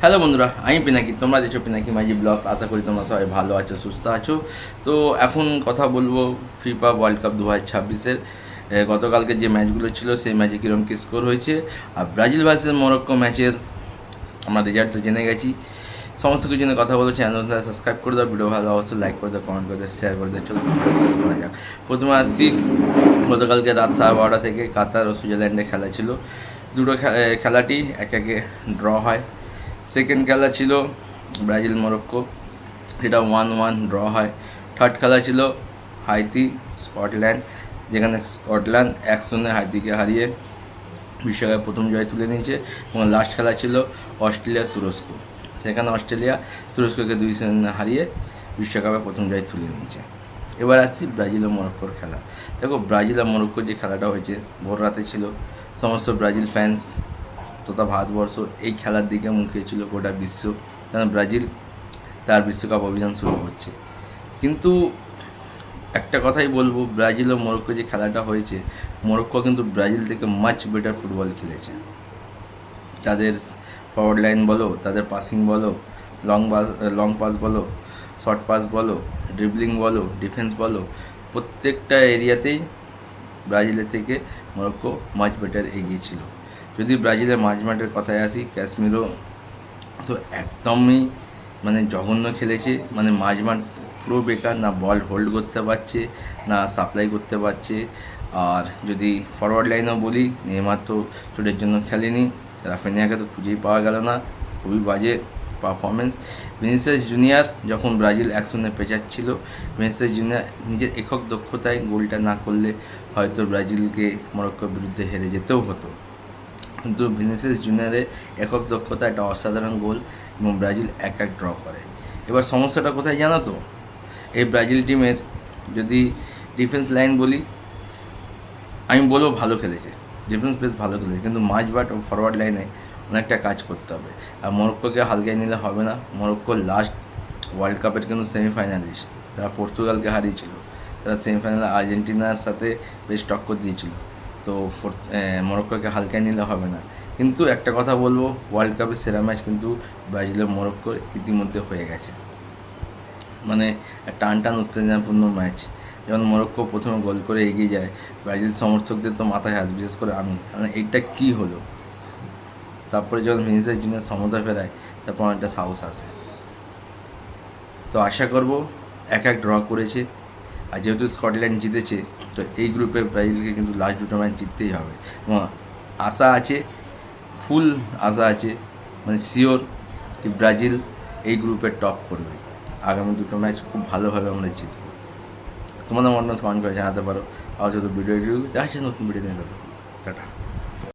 Hello বন্ধুরা, আমি পিনাকি, তোমরা দেখছো পিনাকি মাঝি ব্লগস। আশা করি তোমরা সবাই ভালো আছো, সুস্থ আছো। তো এখন কথা বলবো ফিফা ওয়ার্ল্ড কাপ 2026-এর গতকালকে যে ম্যাচগুলো ছিল সেই ম্যাচে কীরকম কী স্কোর হয়েছে, আর ব্রাজিল ভার্সেস মরক্কো ম্যাচের আমরা রেজাল্ট তো জেনে গেছি। সমস্ত কিছু নিয়ে কথা বলবো। চ্যানেলটা সাবস্ক্রাইব করে দাও, ভিডিও ভালো অবশ্যই লাইক করে দাও, কমেন্ট করে দাও, শেয়ার করে দাও। চলো শুরু করা যাক। প্রথমে আসছি, গতকালকে রাত 12:30 থেকে কাতার ও সুইজারল্যান্ডে খেলা ছিল। দুটো খেলাটি একে ড্র হয়। সেকেন্ড খেলা ছিল ব্রাজিল মরক্কো, এটা 1-1 ড্র হয়। থার্ড খেলা ছিল হাইতি স্কটল্যান্ড, যেখানে স্কটল্যান্ড 1-0 হাইতিকে হারিয়ে বিশ্বকাপে প্রথম জয় তুলে নিয়েছে। এবং লাস্ট খেলা ছিল অস্ট্রেলিয়া তুরস্ক, সেখানে অস্ট্রেলিয়া তুরস্ককে 2-0 হারিয়ে বিশ্বকাপে প্রথম জয় তুলে নিয়েছে। এবার আসছি ব্রাজিল ও মরক্কোর খেলা। দেখো, ব্রাজিল আর মরক্কোর যে খেলাটা হয়েছে ভোর রাতে ছিল। সমস্ত ব্রাজিল ফ্যান্স তথা ভারতবর্ষ এই খেলার দিকে মুখিয়ে ছিল গোটা বিশ্ব, কারণ ব্রাজিল তার বিশ্বকাপ অভিযান শুরু করছে। কিন্তু একটা কথাই বলবো, ব্রাজিল ও মরক্কো যে খেলাটা হয়েছে, মরক্কো কিন্তু ব্রাজিল থেকে মাচ বেটার ফুটবল খেলেছে। তাদের ফরওয়ার্ড লাইন বলো, তাদের পাসিং বলো, লং পাস বলো, শর্ট পাস বলো, ড্রিবলিং বলো, ডিফেন্স বলো, প্রত্যেকটা এরিয়াতেই ব্রাজিলের থেকে মরক্কো মাচ বেটার এগিয়ে ছিল। যদি ব্রাজিলের মাঝমাঠের কথায় আসি, ক্যাসমিরো তো একদমই জঘন্য খেলেছে। মাঝমাঠ পুরো বেকার, না বল হোল্ড করতে পারছে, না সাপ্লাই করতে পারছে। আর যদি ফরওয়ার্ড লাইনেও বলি, নেইমার তো চোটের জন্য খেলেনি, রাফিনিয়াকে তো খুঁজেই পাওয়া গেল না, খুবই বাজে পারফরমেন্স। ভিনিসিয়াস জুনিয়র যখন ব্রাজিল 1-0 পেঁচাচ্ছিল, ভিনিসিয়াস জুনিয়র নিজের একক দক্ষতায় গোলটা না করলে হয়তো ব্রাজিলকে মরক্কোর বিরুদ্ধে হেরে যেতেও হতো। কিন্তু ভিনিসিয়াস জুনিয়রের একক দক্ষতা একটা অসাধারণ গোল, এবং ব্রাজিল 1-1 ড্র করে। এবার সমস্যাটা কোথায় জানো তো? এই ব্রাজিল টিমের যদি ডিফেন্স লাইন বলি, আমি বলবো ভালো খেলেছে, ডিফেন্স বেশ ভালো খেলেছে, কিন্তু মাঝমাঠ ও ফরওয়ার্ড লাইনে অনেকটা কাজ করতে হবে। আর মরক্কোকে হালকায় নিলে হবে না। মরক্কো লাস্ট ওয়ার্ল্ড কাপের কিন্তু সেমিফাইনালিস্ট, তারা পর্তুগালকে হারিয়েছিল। তারা সেমিফাইনালে আর্জেন্টিনার সাথে বেশ টক্কর দিয়েছিল। তো মরক্কোকে হালকায় নিলে হবে না। কিন্তু একটা কথা বলবো, ওয়ার্ল্ড কাপের সেরা ম্যাচ কিন্তু ব্রাজিলের মরক্কোর ইতিমধ্যে হয়ে গেছে। টান উত্তেজনাপূর্ণ ম্যাচ। যখন মরক্কো প্রথমে গোল করে এগিয়ে যায়, ব্রাজিল সমর্থকদের তো মাথায় হাত, বিশেষ করে আমি, এইটা কী হলো। তারপরে যখন ভিনিসিয়াস জুনিয়র সমতা ফেরায়, তারপর অনেকটা সাহস আসে। তো আশা করব 1-1 ড্র করেছে। আর যেহেতু স্কটল্যান্ড জিতেছে, তো এই গ্রুপে ব্রাজিলকে কিন্তু লাস্ট দুটো ম্যাচ জিততেই হবে। এবং আশা আছে, ফুল আশা আছে, শিওর কি ব্রাজিল এই গ্রুপে টপ করবে। আগামী দুটো ম্যাচ খুব ভালোভাবে আমরা জিতব। তোমাদের মতামত কমেন্ট করে জানাতে পারো। আর যত ভিডিও দেখা যাচ্ছে নতুন ভিডিও নিয়ে, টাটা।